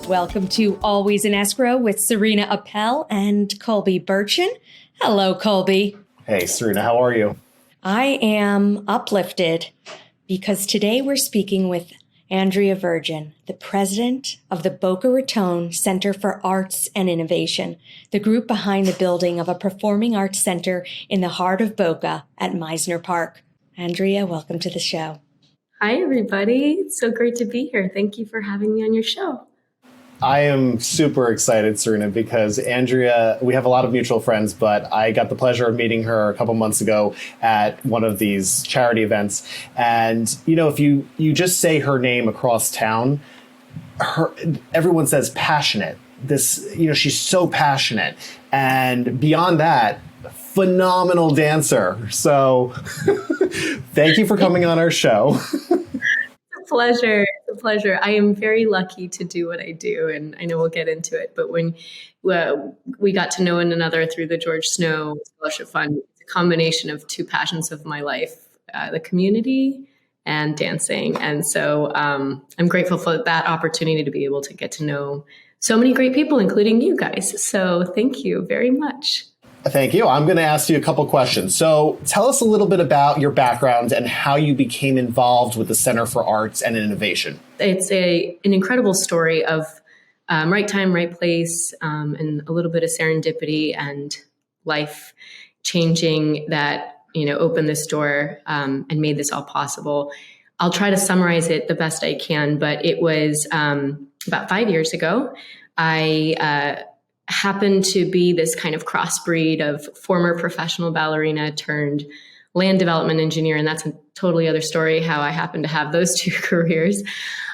Welcome to Always in Escrow with Serena Appel and Colby Birchin. Hello, Colby. Hey, Serena, how are you? I am uplifted because today we're speaking with Andrea Virgin, the president of the Boca Raton Center for Arts and Innovation, the group behind the building of a performing arts center in the heart of Boca at Meisner Park. Andrea, welcome to the show. Hi, everybody. It's so great to be here. Thank you for having me on your show. I am super excited, Serena, because Andrea, we have a lot of mutual friends, but I got the pleasure of meeting her a couple months ago at one of these charity events. And, you know, if you just say her name across town, everyone says passionate. She's so passionate. And beyond that, phenomenal dancer. So thank you for coming on our show. Pleasure. It's a pleasure. I am very lucky to do what I do, and I know we'll get into it. But when we got to know one another through the George Snow Scholarship Fund, it's a combination of two passions of my life, the community and dancing. And so I'm grateful for that opportunity to be able to get to know so many great people, including you guys. So thank you very much. Thank you. I'm going to ask you a couple questions. So tell us a little bit about your background and how you became involved with the Center for Arts and Innovation. It's an incredible story of right time, right place, and a little bit of serendipity and life changing that, opened this door and made this all possible. I'll try to summarize it the best I can, but it was about 5 years ago. I happened to be this kind of crossbreed of former professional ballerina turned land development engineer. And that's a totally other story, how I happened to have those two careers.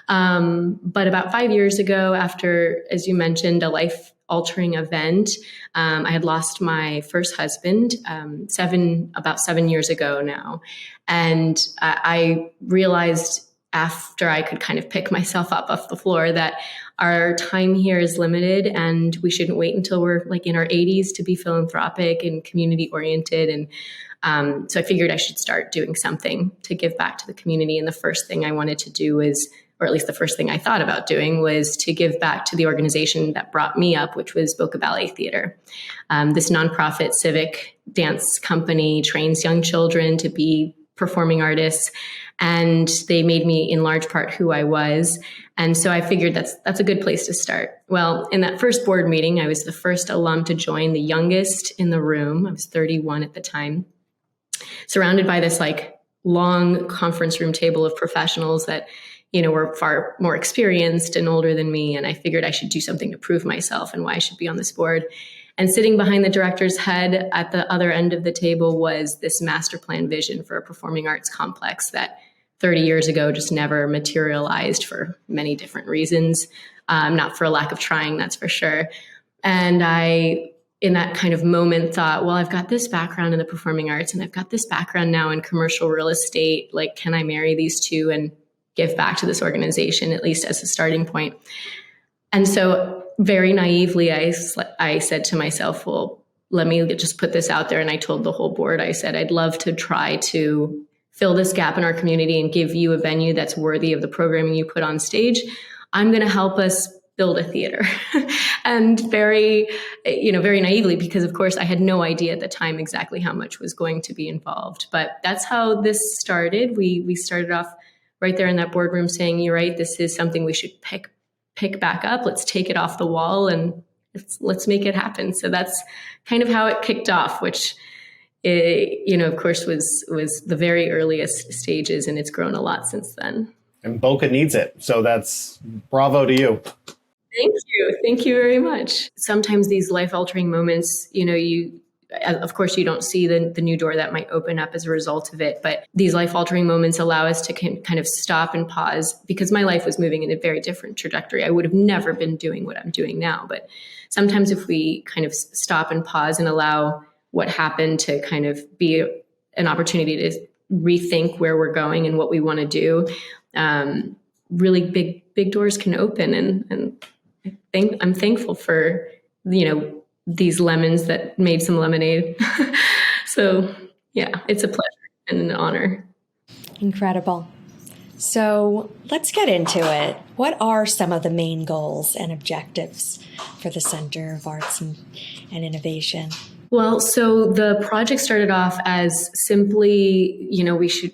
But about 5 years ago, after, as you mentioned, a life-altering event, I had lost my first husband about 7 years ago now. And I realized after I could kind of pick myself up off the floor that our time here is limited and we shouldn't wait until we're like in our 80s to be philanthropic and community oriented. And so I figured I should start doing something to give back to the community. And the first thing I wanted to do was, or at least the first thing I thought about doing, was to give back to the organization that brought me up, which was Boca Ballet Theater. This nonprofit civic dance company trains young children to be performing artists, and they made me in large part who I was. And so I figured that's a good place to start. Well, in that first board meeting, I was the first alum to join, the youngest in the room. I was 31 at the time, surrounded by this like long conference room table of professionals that, were far more experienced and older than me. And I figured I should do something to prove myself and why I should be on this board. And sitting behind the director's head at the other end of the table was this master plan vision for a performing arts complex that 30 years ago just never materialized for many different reasons, not for a lack of trying, that's for sure. And I, in that kind of moment, thought, well, I've got this background in the performing arts and I've got this background now in commercial real estate. Like, can I marry these two and give back to this organization, at least as a starting point? And so very naively, I said to myself, well, let me just put this out there. And I told the whole board, I said, I'd love to try to fill this gap in our community and give you a venue that's worthy of the programming you put on stage. I'm going to help us build a theater. And very naively, because of course I had no idea at the time exactly how much was going to be involved. But that's how this started. We started off right there in that boardroom saying, you're right, this is something we should pick back up. Let's take it off the wall and let's make it happen. So that's kind of how it kicked off, which, of course, was the very earliest stages, and it's grown a lot since then. And Boca needs it. So that's bravo to you. Thank you. Thank you very much. Sometimes these life-altering moments, of course, you don't see the new door that might open up as a result of it. But these life-altering moments allow us to kind of stop and pause, because my life was moving in a very different trajectory. I would have never been doing what I'm doing now. But sometimes if we kind of stop and pause and allow what happened to kind of be an opportunity to rethink where we're going and what we want to do, really big doors can open. And I'm thankful for, these lemons that made some lemonade. So yeah, it's a pleasure and an honor. Incredible. So let's get into it. What are some of the main goals and objectives for the Center of Arts and Innovation? Well, so the project started off as simply,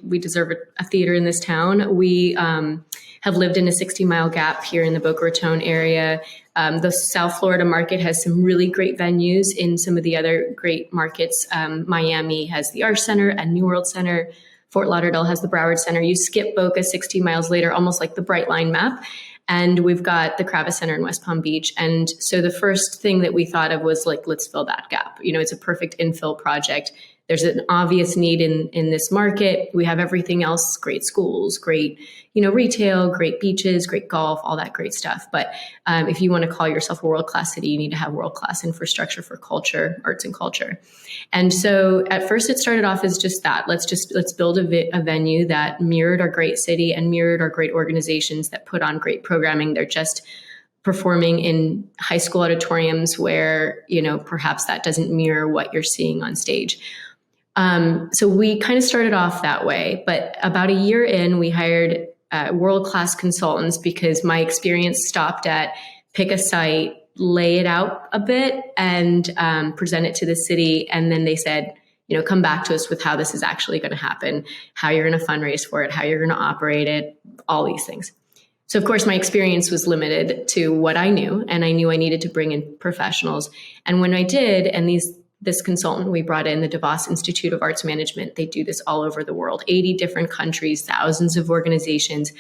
we deserve a theater in this town. We have lived in a 60-mile gap here in the Boca Raton area. The South Florida market has some really great venues in some of the other great markets. Miami has the Arts Center and New World Center. Fort Lauderdale has the Broward Center. You skip Boca 60 miles later, almost like the Bright Line map. And we've got the Kravis Center in West Palm Beach. And so the first thing that we thought of was like, let's fill that gap. It's a perfect infill project. There's an obvious need in this market. We have everything else, great schools, great, retail, great beaches, great golf, all that great stuff. But if you want to call yourself a world-class city, you need to have world-class infrastructure for culture, arts and culture. And so at first it started off as just that. Let's build a venue that mirrored our great city and mirrored our great organizations that put on great programming. They're just performing in high school auditoriums where, perhaps that doesn't mirror what you're seeing on stage. So we kind of started off that way, but about a year in, we hired world-class consultants because my experience stopped at pick a site, lay it out a bit, and present it to the city. And then they said, come back to us with how this is actually going to happen, how you're going to fundraise for it, how you're going to operate it, all these things. So of course, my experience was limited to what I knew, and I knew I needed to bring in professionals. And when I did, and this consultant we brought in, the DeVos Institute of Arts Management, they do this all over the world, 80 different countries, thousands of organizations.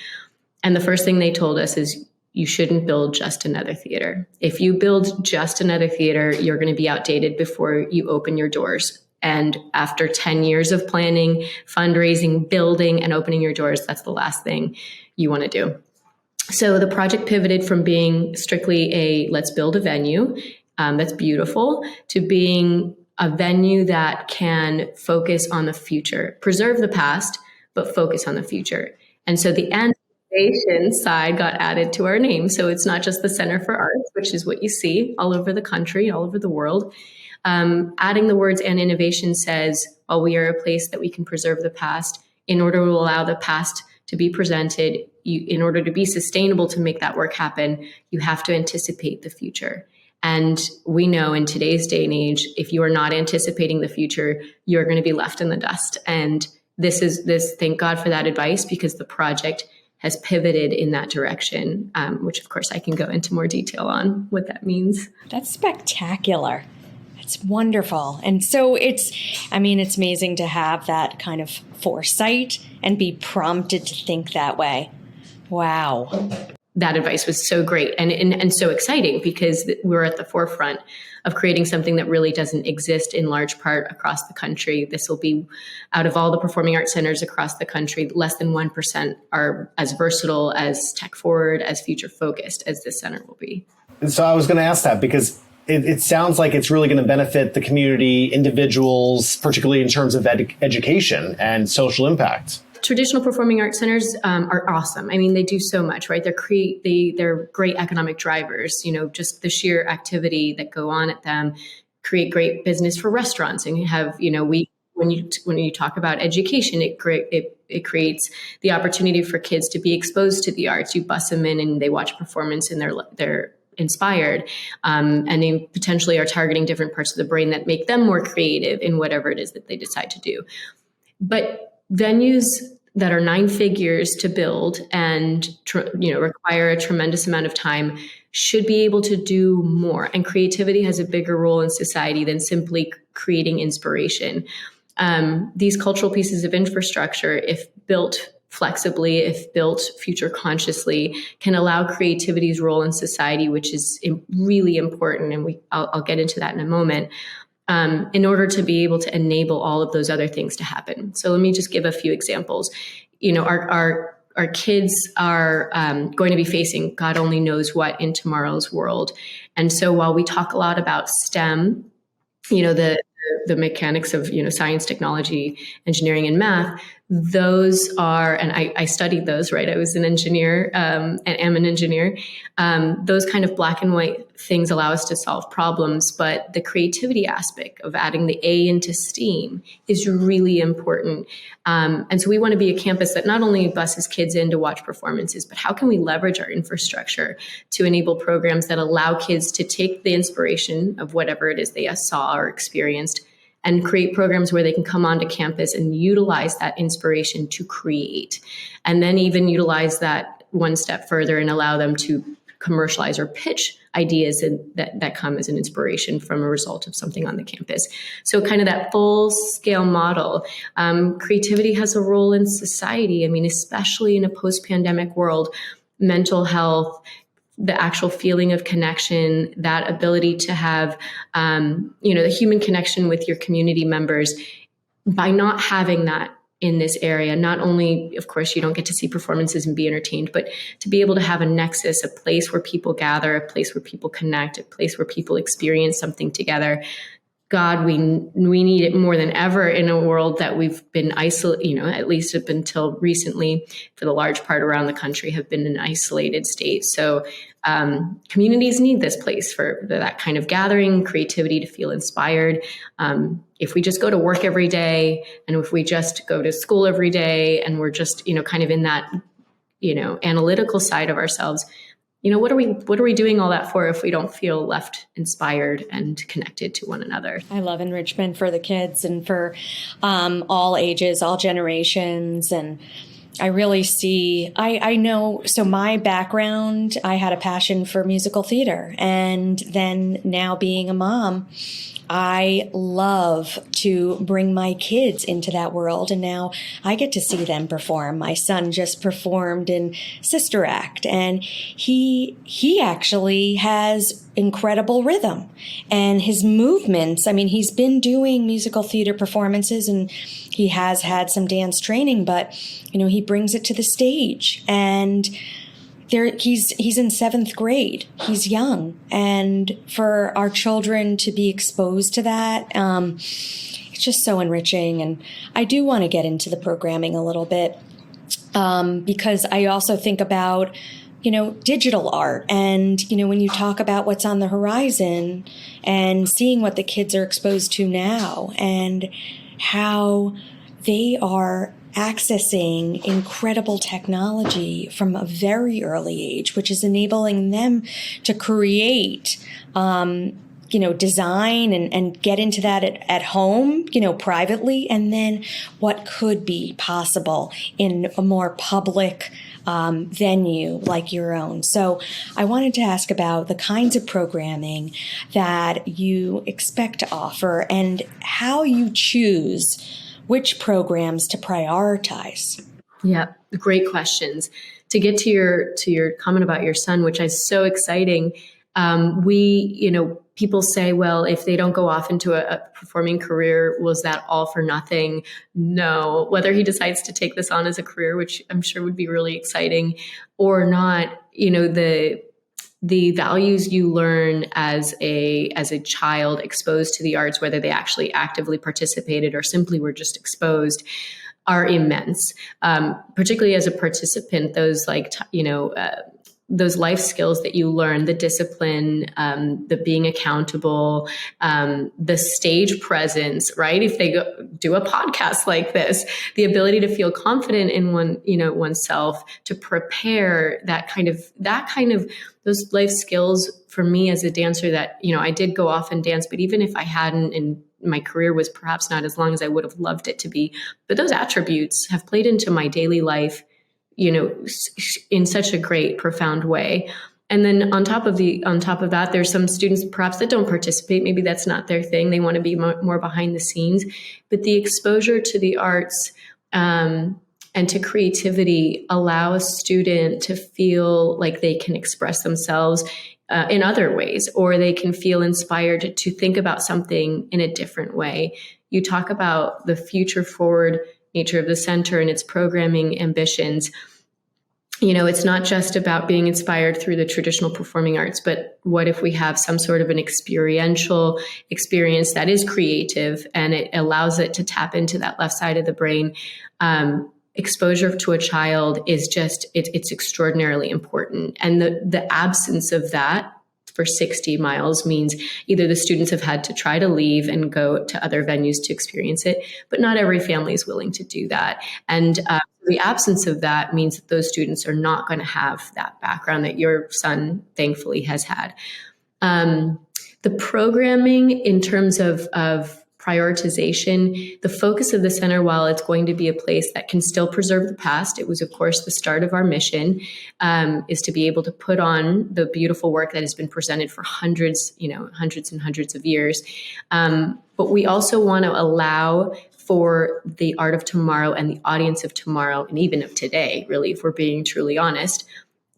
And the first thing they told us is, you shouldn't build just another theater. If you build just another theater, you're going to be outdated before you open your doors. And after 10 years of planning, fundraising, building, and opening your doors, that's the last thing you want to do. So the project pivoted from being strictly let's build a venue that's beautiful to being a venue that can focus on the future, preserve the past, but focus on the future. And so the innovation side got added to our name. So it's not just the Center for Arts, which is what you see all over the country, all over the world. Adding the words "and innovation" says, well, we are a place that we can preserve the past in order to allow the past to be presented. In order to be sustainable, to make that work happen, you have to anticipate the future. And we know in today's day and age, if you are not anticipating the future, you're going to be left in the dust. And thank God for that advice, because the project has pivoted in that direction, which of course I can go into more detail on what that means. That's spectacular. It's wonderful. And so it's amazing to have that kind of foresight and be prompted to think that way. Wow. That advice was so great and so exciting, because we're at the forefront of creating something that really doesn't exist in large part across the country. This will be, out of all the performing arts centers across the country, less than 1% are as versatile, as tech forward, as future focused as this center will be. So I was going to ask that, because it sounds like it's really going to benefit the community, individuals, particularly in terms of education and social impact. Traditional performing arts centers are awesome. They do so much, right? They're great economic drivers. Just the sheer activity that go on at them create great business for restaurants. And you have, when you talk about education, it creates the opportunity for kids to be exposed to the arts. You bus them in and they watch performance and they're inspired, and they potentially are targeting different parts of the brain that make them more creative in whatever it is that they decide to do. But venues that are 9 figures to build and require a tremendous amount of time should be able to do more. And creativity has a bigger role in society than simply creating inspiration. These cultural pieces of infrastructure, if built flexibly, if built future consciously, can allow creativity's role in society, which is really important. And I'll get into that in a moment. In order to be able to enable all of those other things to happen. So let me just give a few examples. Our kids are going to be facing God only knows what in tomorrow's world. And so while we talk a lot about STEM, the mechanics of science, technology, engineering, and math, those are, and I studied those, right? I was an engineer and am an engineer. Those kind of black and white things allow us to solve problems, but the creativity aspect of adding the A into STEAM is really important. And so we want to be a campus that not only buses kids in to watch performances, but how can we leverage our infrastructure to enable programs that allow kids to take the inspiration of whatever it is they saw or experienced and create programs where they can come onto campus and utilize that inspiration to create, and then even utilize that one step further and allow them to commercialize or pitch ideas that come as an inspiration from a result of something on the campus. So kind of that full scale model. Creativity has a role in society. I mean, especially in a post-pandemic world, mental health, the actual feeling of connection, that ability to have, the human connection with your community members. By not having that in this area, not only, of course, you don't get to see performances and be entertained, but to be able to have a nexus, a place where people gather, a place where people connect, a place where people experience something together. God, we need it more than ever in a world that we've been isolated, at least up until recently, for the large part around the country, have been in an isolated state. So communities need this place for that kind of gathering, creativity, to feel inspired. If we just go to work every day, and if we just go to school every day, and we're just, kind of in that, analytical side of ourselves, what are we doing all that for if we don't feel left inspired and connected to one another? I love enrichment for the kids and for all ages, all generations. And I really see, I know, so my background, I had a passion for musical theater. And then now being a mom, I love to bring my kids into that world. And now I get to see them perform. My son just performed in Sister Act, and he actually has incredible rhythm, and his movements. I mean, he's been doing musical theater performances and he has had some dance training, but he brings it to the stage, and he's in 7th grade. He's young. And for our children to be exposed to that, it's just so enriching. And I do want to get into the programming a little bit, because I also think about, digital art. And, when you talk about what's on the horizon and seeing what the kids are exposed to now and how they are accessing incredible technology from a very early age, which is enabling them to create, design and get into that at home, privately, and then what could be possible in a more public venue like your own. So I wanted to ask about the kinds of programming that you expect to offer and how you choose which programs to prioritize. Yeah, great questions. To get to your comment about your son, which is so exciting, people say, well, if they don't go off into a performing career, was that all for nothing? No. Whether he decides to take this on as a career, which I'm sure would be really exciting, or not, the values you learn as a child exposed to the arts, whether they actually actively participated or simply were just exposed, are immense. Particularly as a participant, those those life skills that you learn, the discipline, the being accountable, the stage presence, right? If they do a podcast like this, the ability to feel confident in oneself, to prepare that kind of those life skills. For me as a dancer, that, I did go off and dance, but even if I hadn't, and my career was perhaps not as long as I would have loved it to be, but those attributes have played into my daily life, in such a great, profound way. And then on top of that, there's some students perhaps that don't participate. Maybe that's not their thing. They want to be more behind the scenes. But the exposure to the arts and to creativity allow a student to feel like they can express themselves in other ways, or they can feel inspired to think about something in a different way. You talk about the future forward nature of the center and its programming ambitions. It's not just about being inspired through the traditional performing arts, but what if we have some sort of an experiential experience that is creative and it allows it to tap into that left side of the brain? Exposure to a child is just, it's extraordinarily important. And the absence of that for 60 miles means either the students have had to try to leave and go to other venues to experience it, but not every family is willing to do that. And the absence of that means that those students are not going to have that background that your son thankfully has had. The programming in terms of prioritization, the focus of the center, while it's going to be a place that can still preserve the past, it was, of course, the start of our mission, is to be able to put on the beautiful work that has been presented for hundreds and hundreds of years. But we also want to allow for the art of tomorrow and the audience of tomorrow, and even of today, really, if we're being truly honest,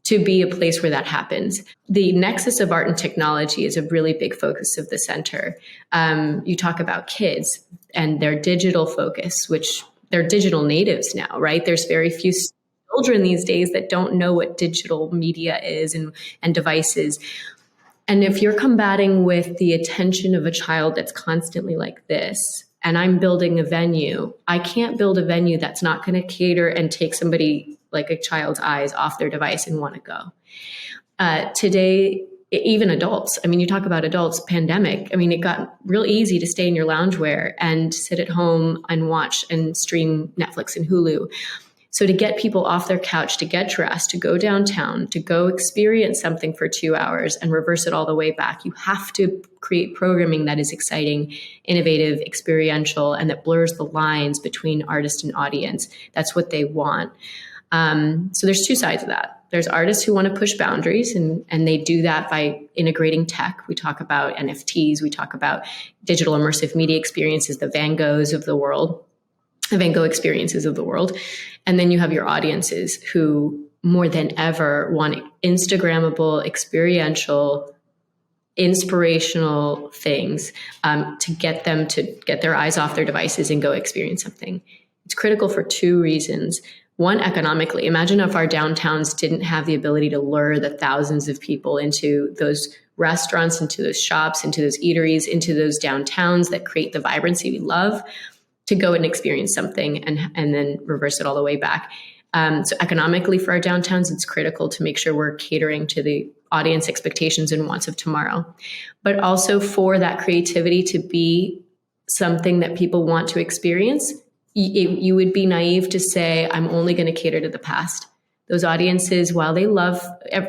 to be a place where that happens. The nexus of art and technology is a really big focus of the center. You talk about kids and their digital focus, which they're digital natives now, right? There's very few children these days that don't know what digital media is and devices. And if you're combating with the attention of a child that's constantly like this, and I'm building a venue, I can't build a venue that's not going to cater and take somebody like a child's eyes off their device and want to go. Today, even adults, I mean, you talk about adults, pandemic, I mean, it got real easy to stay in your loungewear and sit at home and watch and stream Netflix and Hulu. So to get people off their couch, to get dressed, to go downtown, to go experience something for 2 hours and reverse it all the way back, you have to create programming that is exciting, innovative, experiential, and that blurs the lines between artist and audience. That's what they want. So there's two sides of that. There's artists who want to push boundaries, and they do that by integrating tech. We talk about NFTs. We talk about digital immersive media experiences, the Van Goghs of the world, the Van Gogh experiences of the world. And then you have your audiences who more than ever want Instagrammable, experiential, inspirational things to get them to get their eyes off their devices and go experience something. It's critical for two reasons. One, economically. Imagine if our downtowns didn't have the ability to lure the thousands of people into those restaurants, into those shops, into those eateries, into those downtowns that create the vibrancy we love, to go and experience something and then reverse it all the way back. So economically for our downtowns, it's critical to make sure we're catering to the audience expectations and wants of tomorrow, but also for that creativity to be something that people want to experience. You would be naive to say, I'm only going to cater to the past. Those audiences, while they love,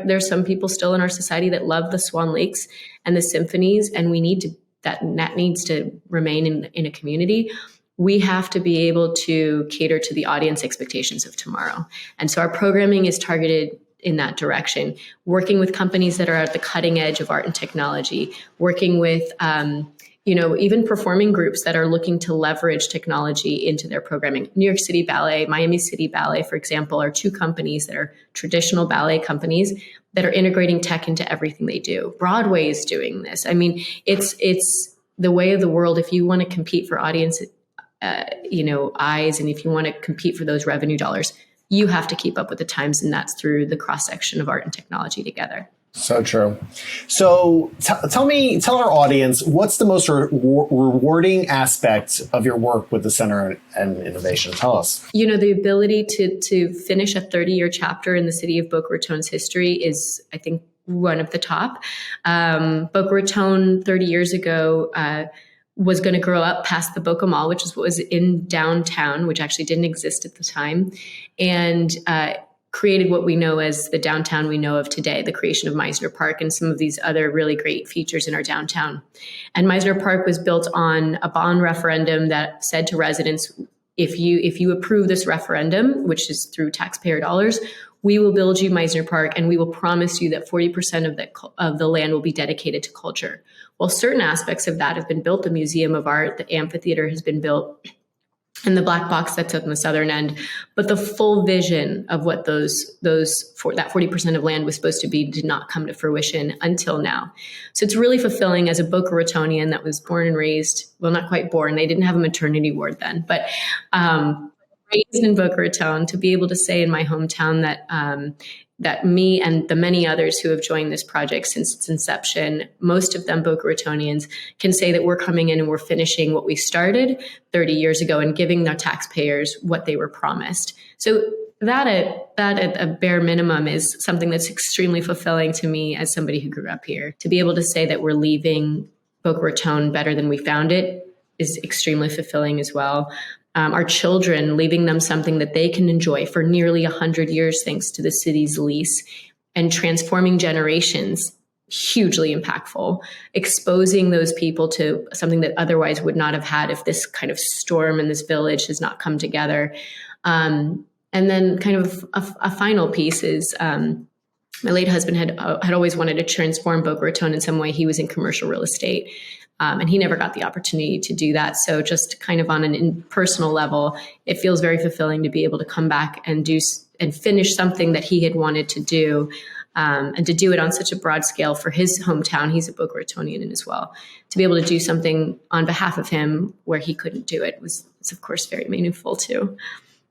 there's some people still in our society that love the Swan Lakes and the symphonies, and that needs to remain in a community. We have to be able to cater to the audience expectations of tomorrow. And so our programming is targeted in that direction, working with companies that are at the cutting edge of art and technology, working with even performing groups that are looking to leverage technology into their programming. New York City Ballet, Miami City Ballet, for example, are two companies that are traditional ballet companies that are integrating tech into everything they do. Broadway is doing this. I mean, it's the way of the world. If you want to compete for audience eyes, and if you want to compete for those revenue dollars, you have to keep up with the times, and that's through the cross-section of art and technology together. So true. So tell our audience, what's the most rewarding aspect of your work with the Center and Innovation? Tell us. The ability to finish a 30-year chapter in the city of Boca Raton's history is, I think, one of the top. Boca Raton 30 years ago was going to grow up past the Boca Mall, which is what was in downtown, which actually didn't exist at the time, and created what we know as the downtown we know of today, the creation of Meisner Park and some of these other really great features in our downtown. And Meisner Park was built on a bond referendum that said to residents, if you approve this referendum, which is through taxpayer dollars, we will build you Meisner Park, and we will promise you that 40% of the land will be dedicated to culture. Well, certain aspects of that have been built. The Museum of Art, the amphitheater has been built, and the black box that's on the southern end. But the full vision of what that 40% of land was supposed to be did not come to fruition until now. So it's really fulfilling as a Boca Ratonian that was born and raised, well, not quite born. They didn't have a maternity ward then, but raised in Boca Raton, to be able to say in my hometown that me and the many others who have joined this project since its inception, most of them Boca Ratonians, can say that we're coming in and we're finishing what we started 30 years ago and giving their taxpayers what they were promised. So that at a bare minimum is something that's extremely fulfilling to me as somebody who grew up here. To be able to say that we're leaving Boca Raton better than we found it is extremely fulfilling as well. Our children, leaving them something that they can enjoy for nearly 100 years thanks to the city's lease, and transforming generations, hugely impactful. Exposing those people to something that otherwise would not have had if this kind of storm in this village has not come together. And then kind of a final piece is my late husband had always wanted to transform Boca Raton in some way. He was in commercial real estate, and he never got the opportunity to do that. So just kind of on an personal level, it feels very fulfilling to be able to come back and finish something that he had wanted to do, and to do it on such a broad scale for his hometown. He's a Boca Ratonian as well. To be able to do something on behalf of him where he couldn't do it was of course very meaningful too.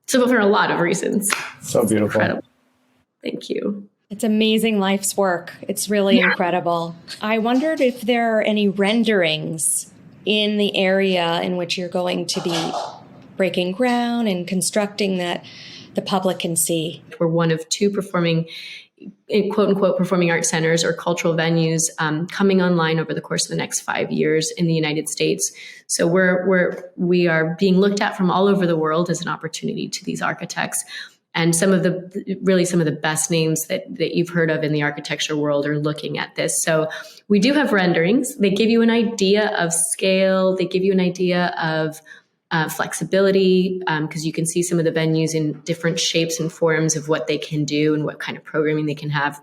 So for a lot of reasons. So beautiful. Incredible. Thank you. It's amazing life's work. It's really incredible. I wondered if there are any renderings in the area in which you're going to be breaking ground and constructing that the public can see. We're one of two performing, quote unquote, performing arts centers or cultural venues coming online over the course of the next 5 years in the United States. So we are being looked at from all over the world as an opportunity to these architects. And some of the best names that you've heard of in the architecture world are looking at this. So we do have renderings. They give you an idea of scale. They give you an idea of flexibility, because you can see some of the venues in different shapes and forms of what they can do and what kind of programming they can have.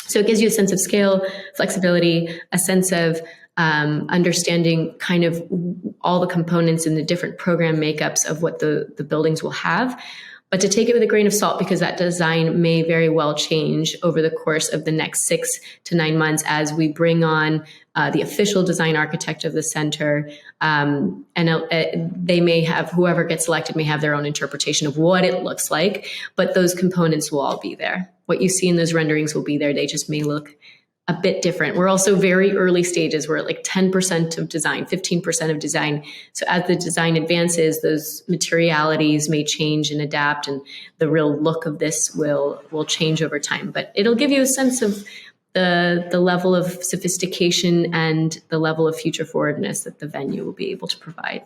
So it gives you a sense of scale, flexibility, a sense of understanding kind of all the components and the different program makeups of what the buildings will have. But to take it with a grain of salt, because that design may very well change over the course of the next 6 to 9 months as we bring on the official design architect of the center. And they may have, whoever gets elected may have their own interpretation of what it looks like, but those components will all be there. What you see in those renderings will be there. They just may look a bit different. We're also very early stages. We're at like 10% of design, 15% of design. So as the design advances, those materialities may change and adapt, and the real look of this will change over time. But it'll give you a sense of the level of sophistication and the level of future forwardness that the venue will be able to provide.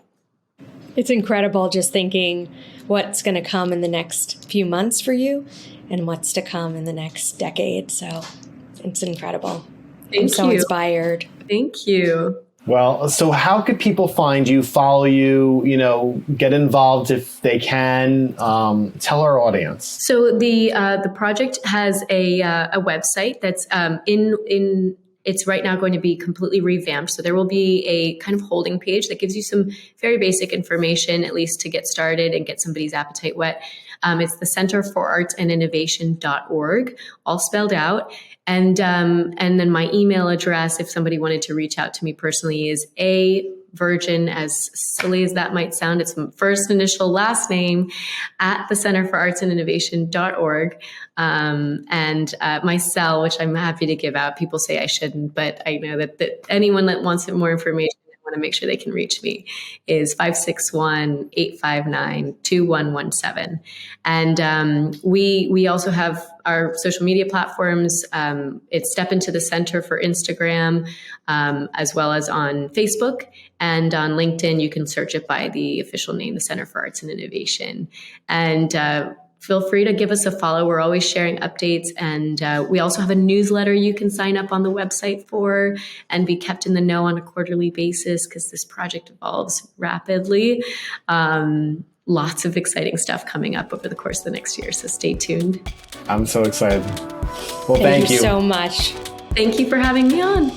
It's incredible just thinking what's going to come in the next few months for you and what's to come in the next decade. So it's incredible. I'm so inspired. Thank you. Well, so how could people find you, follow you, get involved if they can? Tell our audience. So the project has a website that's it's right now going to be completely revamped. So there will be a kind of holding page that gives you some very basic information, at least to get started and get somebody's appetite wet. It's the Center for Arts and Innovation.org, all spelled out. And then my email address, if somebody wanted to reach out to me personally, is Virgin, as silly as that might sound. It's my first initial last name at the Center for Arts and Innovation.org. And my cell, which I'm happy to give out. People say I shouldn't, but I know that anyone that wants more information, want to make sure they can reach me, is 561-859-2117. And we also have our social media platforms. It's Step Into the Center for Instagram, as well as on Facebook. And on LinkedIn, you can search it by the official name, the Center for Arts and Innovation. And feel free to give us a follow. We're always sharing updates. And we also have a newsletter you can sign up on the website for and be kept in the know on a quarterly basis, because this project evolves rapidly. Lots of exciting stuff coming up over the course of the next year. So stay tuned. I'm so excited. Well, thank you so much. Thank you for having me on.